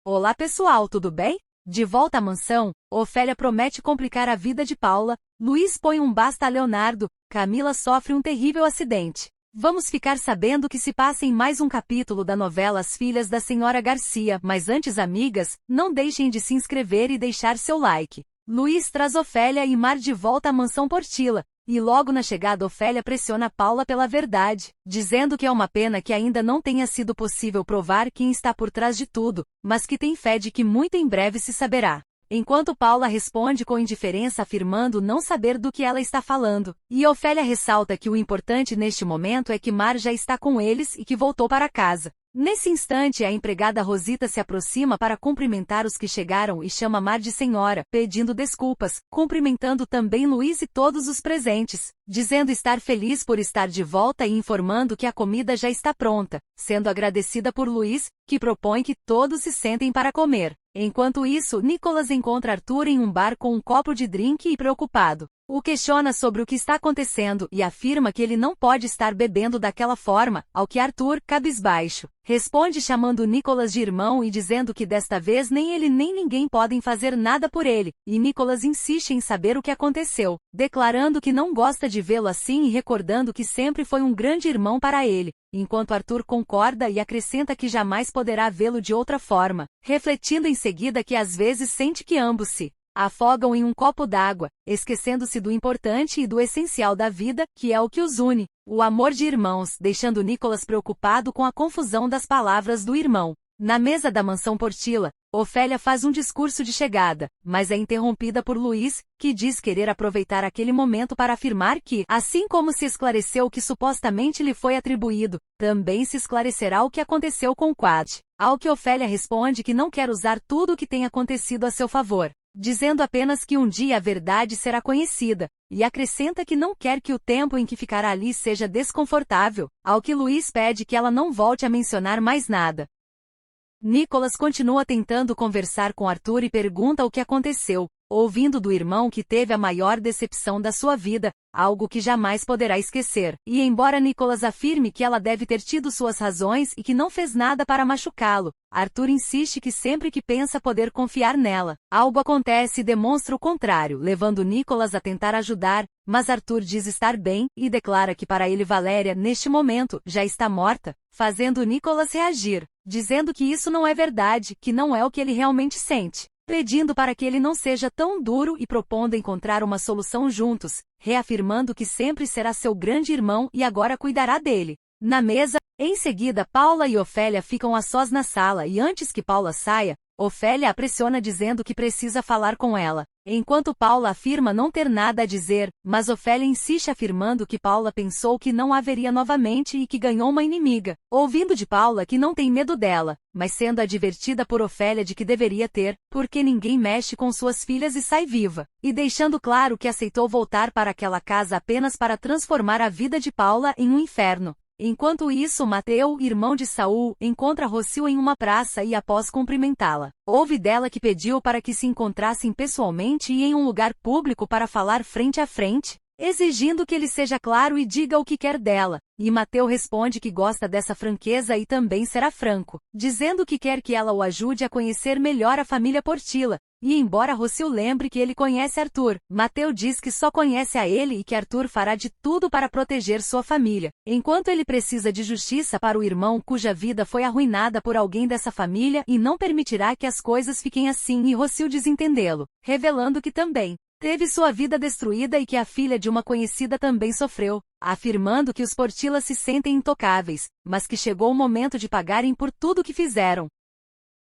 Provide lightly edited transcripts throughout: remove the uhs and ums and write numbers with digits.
Olá pessoal, tudo bem? De volta à mansão, Ofélia promete complicar a vida de Paula, Luiz põe um basta a Leonardo, Camila sofre um terrível acidente. Vamos ficar sabendo o que se passa em mais um capítulo da novela As Filhas da Senhora Garcia, mas antes, amigas, não deixem de se inscrever e deixar seu like. Luiz traz Ofélia e Mar de volta à mansão Portilla, e logo na chegada Ofélia pressiona Paula pela verdade, dizendo que é uma pena que ainda não tenha sido possível provar quem está por trás de tudo, mas que tem fé de que muito em breve se saberá. Enquanto Paula responde com indiferença afirmando não saber do que ela está falando, e Ofélia ressalta que o importante neste momento é que Mar já está com eles e que voltou para casa. Nesse instante, a empregada Rosita se aproxima para cumprimentar os que chegaram e chama Mar de senhora, pedindo desculpas, cumprimentando também Luiz e todos os presentes, dizendo estar feliz por estar de volta e informando que a comida já está pronta, sendo agradecida por Luiz, que propõe que todos se sentem para comer. Enquanto isso, Nicolas encontra Arthur em um bar com um copo de drink e preocupado. O questiona sobre o que está acontecendo e afirma que ele não pode estar bebendo daquela forma, ao que Arthur, cabisbaixo, responde chamando Nicolas de irmão e dizendo que desta vez nem ele nem ninguém podem fazer nada por ele, e Nicolas insiste em saber o que aconteceu, declarando que não gosta de vê-lo assim e recordando que sempre foi um grande irmão para ele, enquanto Arthur concorda e acrescenta que jamais poderá vê-lo de outra forma, refletindo em seguida que às vezes sente que ambos se afogam em um copo d'água, esquecendo-se do importante e do essencial da vida, que é o que os une, o amor de irmãos, deixando Nicolas preocupado com a confusão das palavras do irmão. Na mesa da mansão Portilla, Ofélia faz um discurso de chegada, mas é interrompida por Luiz, que diz querer aproveitar aquele momento para afirmar que, assim como se esclareceu o que supostamente lhe foi atribuído, também se esclarecerá o que aconteceu com Quad. Ao que Ofélia responde que não quer usar tudo o que tem acontecido a seu favor, dizendo apenas que um dia a verdade será conhecida, e acrescenta que não quer que o tempo em que ficará ali seja desconfortável, ao que Luiz pede que ela não volte a mencionar mais nada. Nicolas continua tentando conversar com Arthur e pergunta o que aconteceu, ouvindo do irmão que teve a maior decepção da sua vida, algo que jamais poderá esquecer. E embora Nicolas afirme que ela deve ter tido suas razões e que não fez nada para machucá-lo, Arthur insiste que sempre que pensa poder confiar nela, algo acontece e demonstra o contrário, levando Nicolas a tentar ajudar, mas Arthur diz estar bem e declara que para ele Valéria, neste momento, já está morta, fazendo Nicolas reagir, dizendo que isso não é verdade, que não é o que ele realmente sente, pedindo para que ele não seja tão duro e propondo encontrar uma solução juntos, reafirmando que sempre será seu grande irmão e agora cuidará dele. Na mesa, em seguida Paula e Ofélia ficam a sós na sala e antes que Paula saia, Ofélia a pressiona dizendo que precisa falar com ela, enquanto Paula afirma não ter nada a dizer, mas Ofélia insiste afirmando que Paula pensou que não haveria novamente e que ganhou uma inimiga, ouvindo de Paula que não tem medo dela, mas sendo advertida por Ofélia de que deveria ter, porque ninguém mexe com suas filhas e sai viva, e deixando claro que aceitou voltar para aquela casa apenas para transformar a vida de Paula em um inferno. Enquanto isso, Mateu, irmão de Saul, encontra Rocio em uma praça e após cumprimentá-la, ouve dela que pediu para que se encontrassem pessoalmente e em um lugar público para falar frente a frente, exigindo que ele seja claro e diga o que quer dela, e Mateu responde que gosta dessa franqueza e também será franco, dizendo que quer que ela o ajude a conhecer melhor a família Portilla. E embora Rocio lembre que ele conhece Arthur, Mateu diz que só conhece a ele e que Arthur fará de tudo para proteger sua família, enquanto ele precisa de justiça para o irmão cuja vida foi arruinada por alguém dessa família e não permitirá que as coisas fiquem assim e Rocio desentendê-lo, revelando que também teve sua vida destruída e que a filha de uma conhecida também sofreu, afirmando que os Portilla se sentem intocáveis, mas que chegou o momento de pagarem por tudo que fizeram.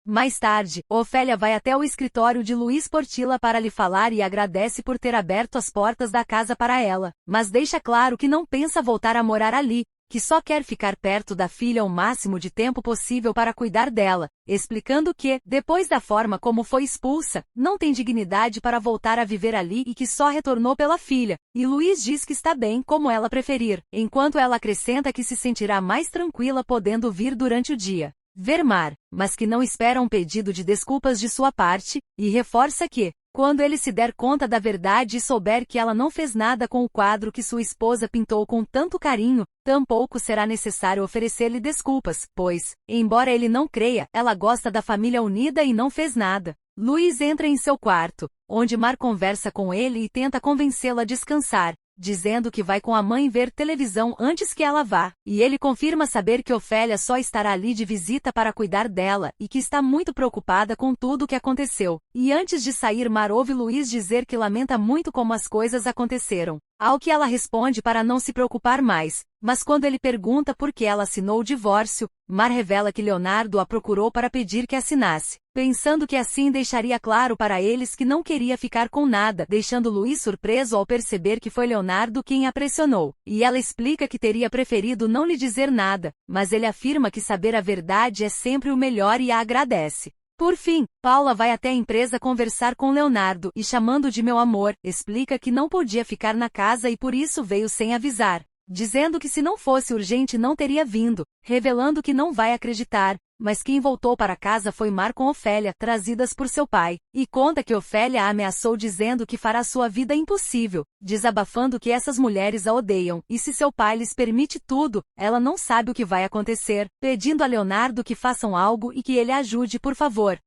Mais tarde, Ofélia vai até o escritório de Luiz Portilla para lhe falar e agradece por ter aberto as portas da casa para ela, mas deixa claro que não pensa voltar a morar ali, que só quer ficar perto da filha o máximo de tempo possível para cuidar dela, explicando que, depois da forma como foi expulsa, não tem dignidade para voltar a viver ali e que só retornou pela filha, e Luiz diz que está bem como ela preferir, enquanto ela acrescenta que se sentirá mais tranquila podendo vir durante o dia ver Mar, mas que não espera um pedido de desculpas de sua parte, e reforça que, Quando ele se der conta da verdade e souber que ela não fez nada com o quadro que sua esposa pintou com tanto carinho, tampouco será necessário oferecer-lhe desculpas, pois, embora ele não creia, ela gosta da família unida e não fez nada. Luiz entra em seu quarto, onde Mar conversa com ele e tenta convencê-la a descansar, dizendo que vai com a mãe ver televisão antes que ela vá, e ele confirma saber que Ofélia só estará ali de visita para cuidar dela, e que está muito preocupada com tudo o que aconteceu. E antes de sair, Mar ouve Luiz dizer que lamenta muito como as coisas aconteceram, ao que ela responde para não se preocupar mais, mas quando ele pergunta por que ela assinou o divórcio, Mar revela que Leonardo a procurou para pedir que assinasse, pensando que assim deixaria claro para eles que não queria ficar com nada, deixando Luiz surpreso ao perceber que foi Leonardo quem a pressionou, e ela explica que teria preferido não lhe dizer nada, mas ele afirma que saber a verdade é sempre o melhor e a agradece. Por fim, Paula vai até a empresa conversar com Leonardo e, chamando de meu amor, explica que não podia ficar na casa e por isso veio sem avisar, dizendo que se não fosse urgente não teria vindo, revelando que não vai acreditar, mas quem voltou para casa foi Mar com Ofélia, trazidas por seu pai, e conta que Ofélia a ameaçou dizendo que fará sua vida impossível, desabafando que essas mulheres a odeiam, e se seu pai lhes permite tudo, ela não sabe o que vai acontecer, pedindo a Leonardo que façam algo e que ele a ajude por favor.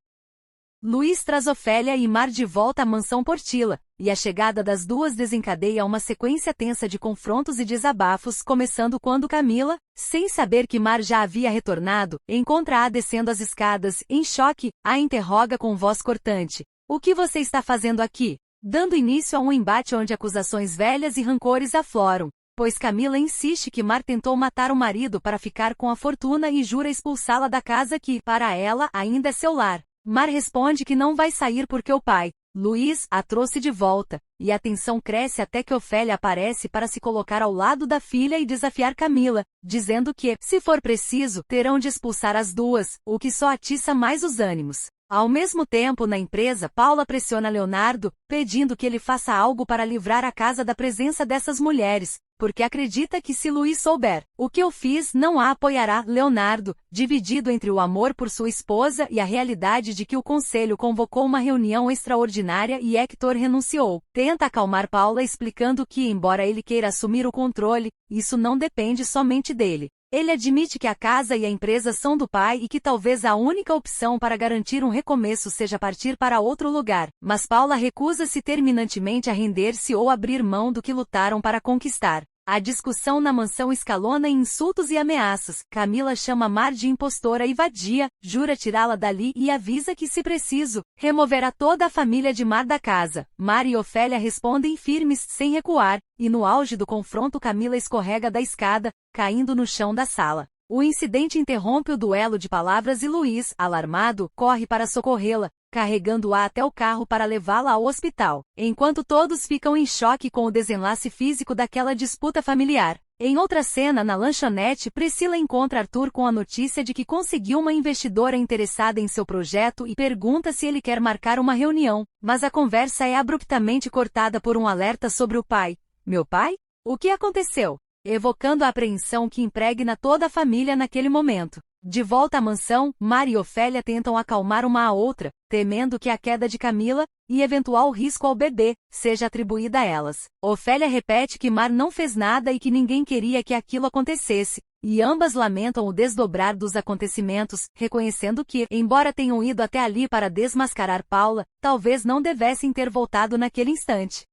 Luiz traz Ofélia e Mar de volta à mansão Portilla, e a chegada das duas desencadeia uma sequência tensa de confrontos e desabafos, começando quando Camila, sem saber que Mar já havia retornado, encontra-a descendo as escadas, em choque, a interroga com voz cortante. "O que você está fazendo aqui?", dando início a um embate onde acusações velhas e rancores afloram, pois Camila insiste que Mar tentou matar o marido para ficar com a fortuna e jura expulsá-la da casa que, para ela, ainda é seu lar. Mar responde que não vai sair porque o pai, Luiz, a trouxe de volta, e a tensão cresce até que Ofélia aparece para se colocar ao lado da filha e desafiar Camila, dizendo que, se for preciso, terão de expulsar as duas, o que só atiça mais os ânimos. Ao mesmo tempo, na empresa, Paula pressiona Leonardo, pedindo que ele faça algo para livrar a casa da presença dessas mulheres, porque acredita que se Luiz souber o que eu fiz, não a apoiará. Leonardo, dividido entre o amor por sua esposa e a realidade de que o conselho convocou uma reunião extraordinária e Hector renunciou, tenta acalmar Paula explicando que, embora ele queira assumir o controle, isso não depende somente dele. Ele admite que a casa e a empresa são do pai e que talvez a única opção para garantir um recomeço seja partir para outro lugar, mas Paula recusa-se terminantemente a render-se ou abrir mão do que lutaram para conquistar. A discussão na mansão escalona em insultos e ameaças. Camila chama Mar de impostora e vadia, jura tirá-la dali e avisa que, se preciso, removerá toda a família de Mar da casa. Mar e Ofélia respondem firmes, sem recuar, e no auge do confronto Camila escorrega da escada, caindo no chão da sala. O incidente interrompe o duelo de palavras e Luiz, alarmado, corre para socorrê-la, carregando-a até o carro para levá-la ao hospital, enquanto todos ficam em choque com o desenlace físico daquela disputa familiar. Em outra cena, na lanchonete, Priscila encontra Arthur com a notícia de que conseguiu uma investidora interessada em seu projeto e pergunta se ele quer marcar uma reunião, mas a conversa é abruptamente cortada por um alerta sobre o pai. "Meu pai? O que aconteceu?", evocando a apreensão que impregna toda a família naquele momento. De volta à mansão, Mar e Ofélia tentam acalmar uma a outra, temendo que a queda de Camila, e eventual risco ao bebê, seja atribuída a elas. Ofélia repete que Mar não fez nada e que ninguém queria que aquilo acontecesse, e ambas lamentam o desdobrar dos acontecimentos, reconhecendo que, embora tenham ido até ali para desmascarar Paula, talvez não devessem ter voltado naquele instante.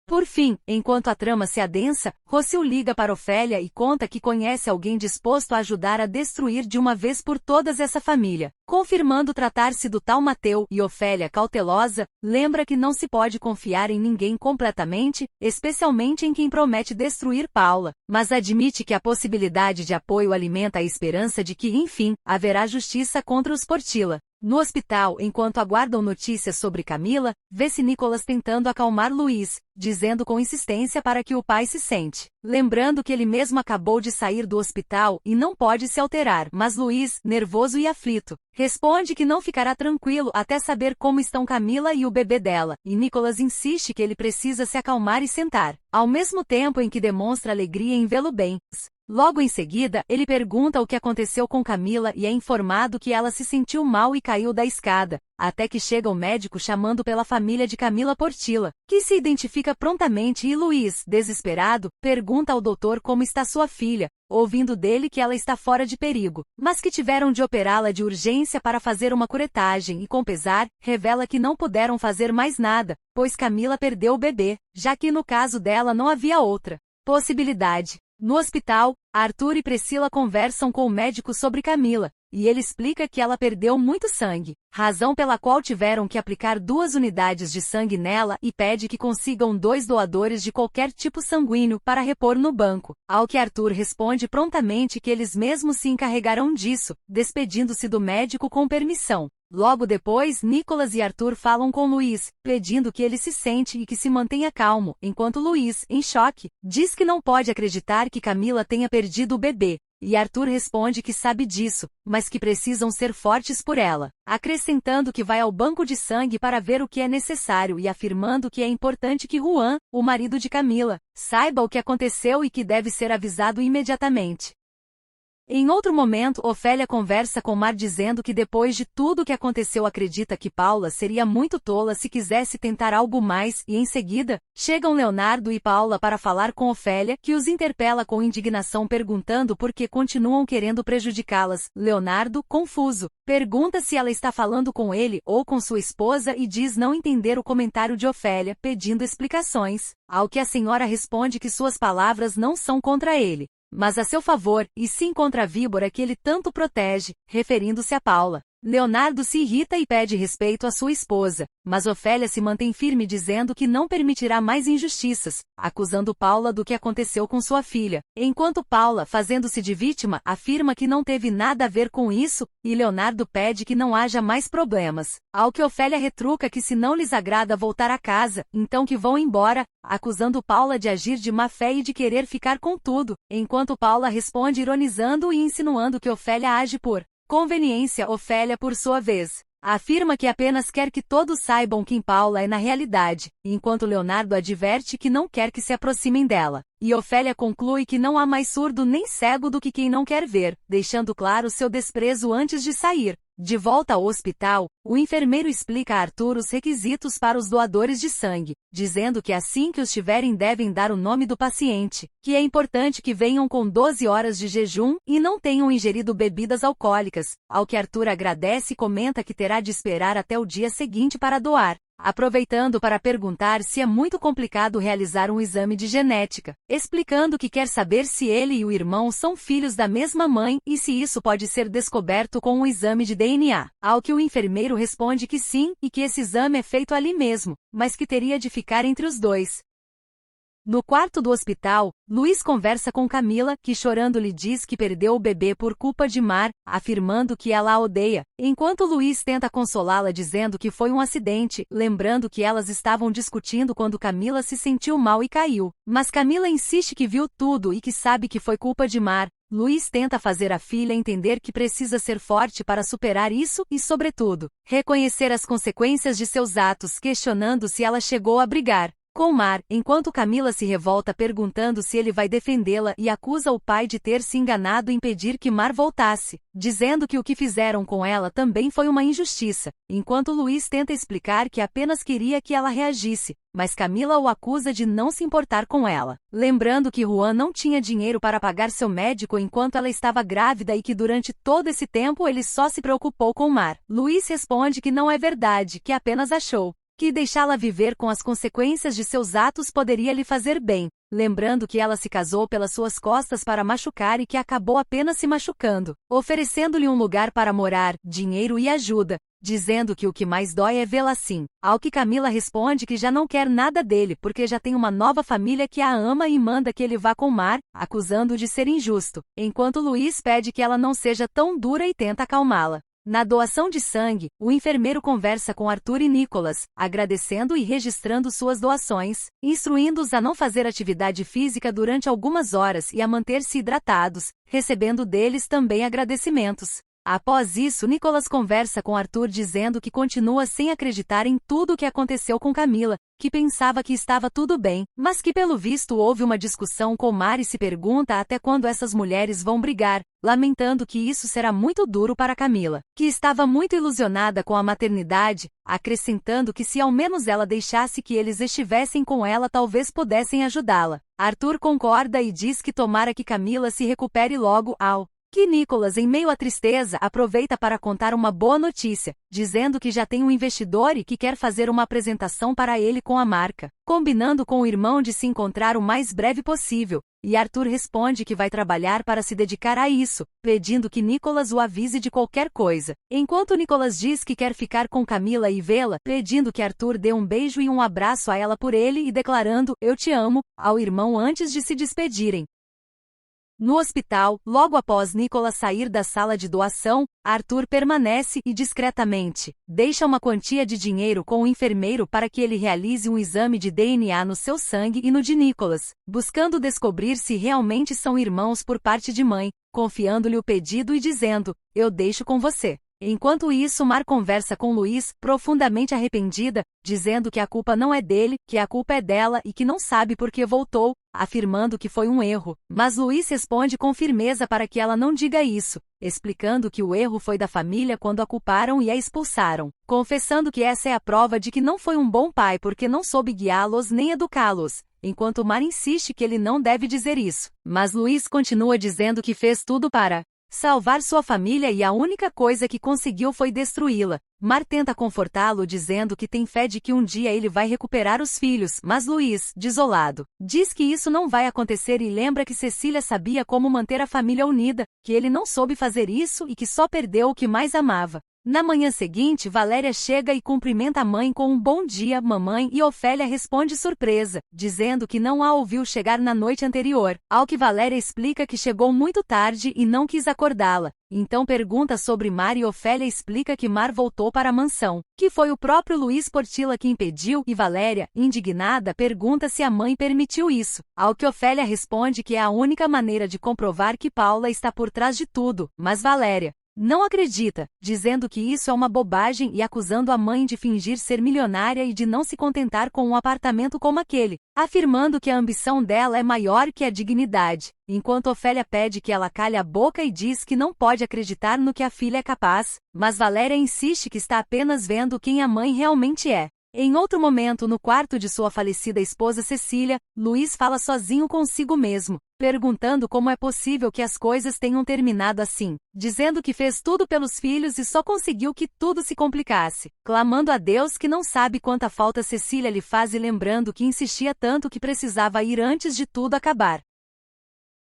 Por fim, enquanto a trama se adensa, Rossio liga para Ofélia e conta que conhece alguém disposto a ajudar a destruir de uma vez por todas essa família, confirmando tratar-se do tal Mateu, e Ofélia, cautelosa, lembra que não se pode confiar em ninguém completamente, especialmente em quem promete destruir Paula, mas admite que a possibilidade de apoio alimenta a esperança de que, enfim, haverá justiça contra os Portilla. No hospital, enquanto aguardam notícias sobre Camila, vê-se Nicolas tentando acalmar Luiz, dizendo com insistência para que o pai se sente, lembrando que ele mesmo acabou de sair do hospital e não pode se alterar, mas Luiz, nervoso e aflito, responde que não ficará tranquilo até saber como estão Camila e o bebê dela, e Nicolas insiste que ele precisa se acalmar e sentar, ao mesmo tempo em que demonstra alegria em vê-lo bem. Logo em seguida, ele pergunta o que aconteceu com Camila e é informado que ela se sentiu mal e caiu da escada, até que chega o médico chamando pela família de Camila Portilla, que se identifica prontamente e Luiz, desesperado, pergunta ao doutor como está sua filha, ouvindo dele que ela está fora de perigo, mas que tiveram de operá-la de urgência para fazer uma curetagem e, com pesar, revela que não puderam fazer mais nada, pois Camila perdeu o bebê, já que no caso dela não havia outra possibilidade. No hospital, Arthur e Priscila conversam com o médico sobre Camila, e ele explica que ela perdeu muito sangue, razão pela qual tiveram que aplicar 2 unidades de sangue nela e pede que consigam 2 doadores de qualquer tipo sanguíneo para repor no banco, ao que Arthur responde prontamente que eles mesmos se encarregarão disso, despedindo-se do médico com permissão. Logo depois, Nicholas e Arthur falam com Luiz, pedindo que ele se sente e que se mantenha calmo, enquanto Luiz, em choque, diz que não pode acreditar que Camila tenha perdido o bebê, e Arthur responde que sabe disso, mas que precisam ser fortes por ela, acrescentando que vai ao banco de sangue para ver o que é necessário e afirmando que é importante que Juan, o marido de Camila, saiba o que aconteceu e que deve ser avisado imediatamente. Em outro momento, Ofélia conversa com Mar dizendo que depois de tudo o que aconteceu acredita que Paula seria muito tola se quisesse tentar algo mais e em seguida, chegam Leonardo e Paula para falar com Ofélia, que os interpela com indignação perguntando por que continuam querendo prejudicá-las. Leonardo, confuso, pergunta se ela está falando com ele ou com sua esposa e diz não entender o comentário de Ofélia, pedindo explicações, ao que a senhora responde que suas palavras não são contra ele, mas a seu favor, e sim contra a víbora que ele tanto protege, referindo-se a Paula. Leonardo se irrita e pede respeito à sua esposa, mas Ofélia se mantém firme dizendo que não permitirá mais injustiças, acusando Paula do que aconteceu com sua filha, enquanto Paula, fazendo-se de vítima, afirma que não teve nada a ver com isso, e Leonardo pede que não haja mais problemas, ao que Ofélia retruca que se não lhes agrada voltar a casa, então que vão embora, acusando Paula de agir de má fé e de querer ficar com tudo, enquanto Paula responde ironizando e insinuando que Ofélia age por conveniência. Ofélia, por sua vez, afirma que apenas quer que todos saibam quem Paula é na realidade, enquanto Leonardo adverte que não quer que se aproximem dela. E Ofélia conclui que não há mais surdo nem cego do que quem não quer ver, deixando claro seu desprezo antes de sair. De volta ao hospital, o enfermeiro explica a Arthur os requisitos para os doadores de sangue, dizendo que assim que os tiverem devem dar o nome do paciente, que é importante que venham com 12 horas de jejum e não tenham ingerido bebidas alcoólicas, ao que Arthur agradece e comenta que terá de esperar até o dia seguinte para doar, aproveitando para perguntar se é muito complicado realizar um exame de genética, explicando que quer saber se ele e o irmão são filhos da mesma mãe e se isso pode ser descoberto com um exame de DNA, ao que o enfermeiro responde que sim e que esse exame é feito ali mesmo, mas que teria de ficar entre os dois. No quarto do hospital, Luiz conversa com Camila, que chorando lhe diz que perdeu o bebê por culpa de Mar, afirmando que ela a odeia, enquanto Luiz tenta consolá-la dizendo que foi um acidente, lembrando que elas estavam discutindo quando Camila se sentiu mal e caiu. Mas Camila insiste que viu tudo e que sabe que foi culpa de Mar. Luiz tenta fazer a filha entender que precisa ser forte para superar isso e, sobretudo, reconhecer as consequências de seus atos, questionando se ela chegou a brigar com Mar, enquanto Camila se revolta perguntando se ele vai defendê-la e acusa o pai de ter se enganado em pedir que Mar voltasse, dizendo que o que fizeram com ela também foi uma injustiça, enquanto Luiz tenta explicar que apenas queria que ela reagisse, mas Camila o acusa de não se importar com ela, lembrando que Juan não tinha dinheiro para pagar seu médico enquanto ela estava grávida e que durante todo esse tempo ele só se preocupou com Mar. Luiz responde que não é verdade, que apenas achou que deixá-la viver com as consequências de seus atos poderia lhe fazer bem, lembrando que ela se casou pelas suas costas para machucar e que acabou apenas se machucando, oferecendo-lhe um lugar para morar, dinheiro e ajuda, dizendo que o que mais dói é vê-la assim, ao que Camila responde que já não quer nada dele porque já tem uma nova família que a ama e manda que ele vá com Mar, acusando-o de ser injusto, enquanto Luiz pede que ela não seja tão dura e tenta acalmá-la. Na doação de sangue, o enfermeiro conversa com Arthur e Nicholas, agradecendo e registrando suas doações, instruindo-os a não fazer atividade física durante algumas horas e a manter-se hidratados, recebendo deles também agradecimentos. Após isso, Nicholas conversa com Arthur dizendo que continua sem acreditar em tudo o que aconteceu com Camila, que pensava que estava tudo bem, mas que pelo visto houve uma discussão com Mar e se pergunta até quando essas mulheres vão brigar, lamentando que isso será muito duro para Camila, que estava muito ilusionada com a maternidade, acrescentando que se ao menos ela deixasse que eles estivessem com ela talvez pudessem ajudá-la. Arthur concorda e diz que tomara que Camila se recupere logo que Nicholas, em meio à tristeza, aproveita para contar uma boa notícia, dizendo que já tem um investidor e que quer fazer uma apresentação para ele com a marca, combinando com o irmão de se encontrar o mais breve possível, e Arthur responde que vai trabalhar para se dedicar a isso, pedindo que Nicholas o avise de qualquer coisa, enquanto Nicholas diz que quer ficar com Camila e vê-la, pedindo que Arthur dê um beijo e um abraço a ela por ele e declarando, eu te amo, ao irmão antes de se despedirem. No hospital, logo após Nicholas sair da sala de doação, Arthur permanece e discretamente deixa uma quantia de dinheiro com o enfermeiro para que ele realize um exame de DNA no seu sangue e no de Nicholas, buscando descobrir se realmente são irmãos por parte de mãe, confiando-lhe o pedido e dizendo, eu deixo com você. Enquanto isso, Mar conversa com Luiz, profundamente arrependida, dizendo que a culpa não é dele, que a culpa é dela e que não sabe por que voltou, afirmando que foi um erro. Mas Luiz responde com firmeza para que ela não diga isso, explicando que o erro foi da família quando a culparam e a expulsaram, confessando que essa é a prova de que não foi um bom pai porque não soube guiá-los nem educá-los. Enquanto Mar insiste que ele não deve dizer isso, mas Luiz continua dizendo que fez tudo para salvar sua família e a única coisa que conseguiu foi destruí-la. Mar tenta confortá-lo dizendo que tem fé de que um dia ele vai recuperar os filhos, mas Luiz, desolado, diz que isso não vai acontecer e lembra que Cecília sabia como manter a família unida, que ele não soube fazer isso e que só perdeu o que mais amava. Na manhã seguinte, Valéria chega e cumprimenta a mãe com um bom dia, mamãe, e Ofélia responde surpresa, dizendo que não a ouviu chegar na noite anterior, ao que Valéria explica que chegou muito tarde e não quis acordá-la. Então pergunta sobre Mar e Ofélia explica que Mar voltou para a mansão, que foi o próprio Luiz Portilla que impediu, e Valéria, indignada, pergunta se a mãe permitiu isso, ao que Ofélia responde que é a única maneira de comprovar que Paula está por trás de tudo, mas Valéria não acredita, dizendo que isso é uma bobagem e acusando a mãe de fingir ser milionária e de não se contentar com um apartamento como aquele, afirmando que a ambição dela é maior que a dignidade, enquanto Ofélia pede que ela calhe a boca e diz que não pode acreditar no que a filha é capaz, mas Valéria insiste que está apenas vendo quem a mãe realmente é. Em outro momento, no quarto de sua falecida esposa Cecília, Luiz fala sozinho consigo mesmo, perguntando como é possível que as coisas tenham terminado assim, dizendo que fez tudo pelos filhos e só conseguiu que tudo se complicasse, clamando a Deus que não sabe quanta falta Cecília lhe faz e lembrando que insistia tanto que precisava ir antes de tudo acabar.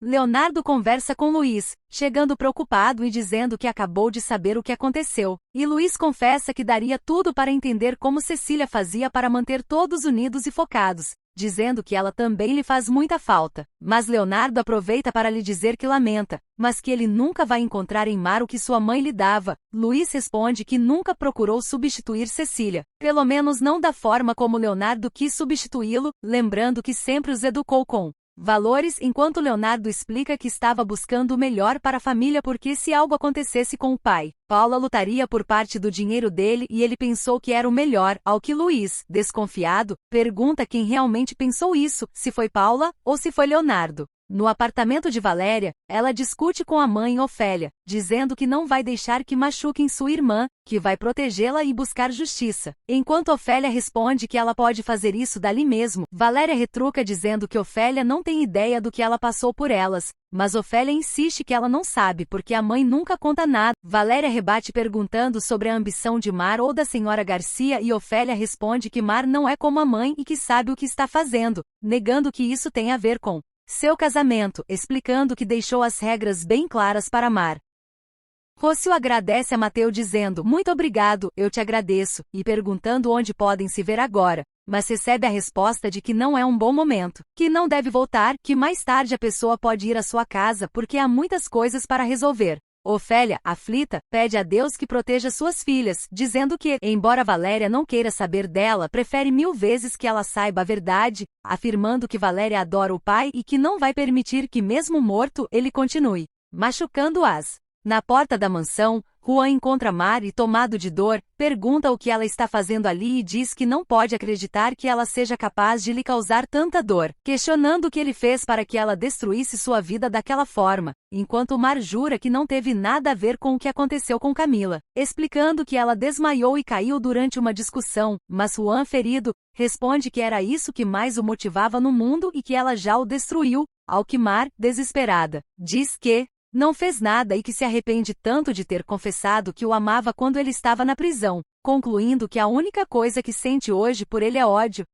Leonardo conversa com Luiz, chegando preocupado e dizendo que acabou de saber o que aconteceu, e Luiz confessa que daria tudo para entender como Cecília fazia para manter todos unidos e focados, dizendo que ela também lhe faz muita falta, mas Leonardo aproveita para lhe dizer que lamenta, mas que ele nunca vai encontrar em Mar o que sua mãe lhe dava. Luiz responde que nunca procurou substituir Cecília, pelo menos não da forma como Leonardo quis substituí-lo, lembrando que sempre os educou com valores, enquanto Leonardo explica que estava buscando o melhor para a família porque se algo acontecesse com o pai, Paula lutaria por parte do dinheiro dele e ele pensou que era o melhor, ao que Luiz, desconfiado, pergunta quem realmente pensou isso, se foi Paula ou se foi Leonardo. No apartamento de Valéria, ela discute com a mãe Ofélia, dizendo que não vai deixar que machuquem sua irmã, que vai protegê-la e buscar justiça. Enquanto Ofélia responde que ela pode fazer isso dali mesmo, Valéria retruca dizendo que Ofélia não tem ideia do que ela passou por elas, mas Ofélia insiste que ela não sabe porque a mãe nunca conta nada. Valéria rebate perguntando sobre a ambição de Mar ou da senhora Garcia e Ofélia responde que Mar não é como a mãe e que sabe o que está fazendo, negando que isso tem a ver com seu casamento, explicando que deixou as regras bem claras para Mar. Rócio agradece a Mateu dizendo, muito obrigado, eu te agradeço, e perguntando onde podem se ver agora, mas recebe a resposta de que não é um bom momento, que não deve voltar, que mais tarde a pessoa pode ir à sua casa porque há muitas coisas para resolver. Ofélia, aflita, pede a Deus que proteja suas filhas, dizendo que, embora Valéria não queira saber dela, prefere 1000 vezes que ela saiba a verdade, afirmando que Valéria adora o pai e que não vai permitir que mesmo morto, ele continue machucando-as. Na porta da mansão, Juan encontra Mar e, tomado de dor, pergunta o que ela está fazendo ali e diz que não pode acreditar que ela seja capaz de lhe causar tanta dor, questionando o que ele fez para que ela destruísse sua vida daquela forma, enquanto Mar jura que não teve nada a ver com o que aconteceu com Camila, explicando que ela desmaiou e caiu durante uma discussão, mas Juan, ferido, responde que era isso que mais o motivava no mundo e que ela já o destruiu, ao que Mar, desesperada, diz que não fez nada e que se arrepende tanto de ter confessado que o amava quando ele estava na prisão, concluindo que a única coisa que sente hoje por ele é ódio.